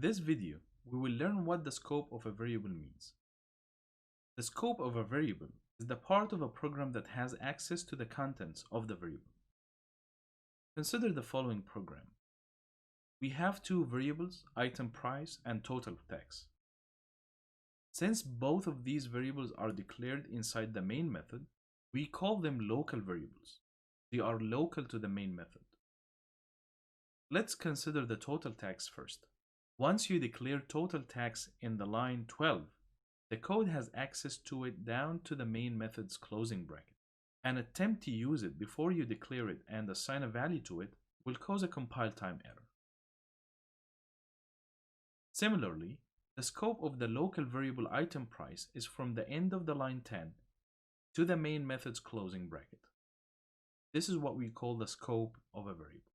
this video, we will learn what the scope of a variable means. The scope of a variable is the part of a program that has access to the contents of the variable. Consider the following program. We have two variables, item price and total tax. Since both of these variables are declared inside the main method, we call them local variables. They are local to the main method. Let's consider the total tax first. Once you declare total tax in the line 12, the code has access to it down to the main method's closing bracket. An attempt to use it before you declare it and assign a value to it will cause a compile time error. Similarly, the scope of the local variable item price is from the end of the line 10 to the main method's closing bracket. This is what we call the scope of a variable.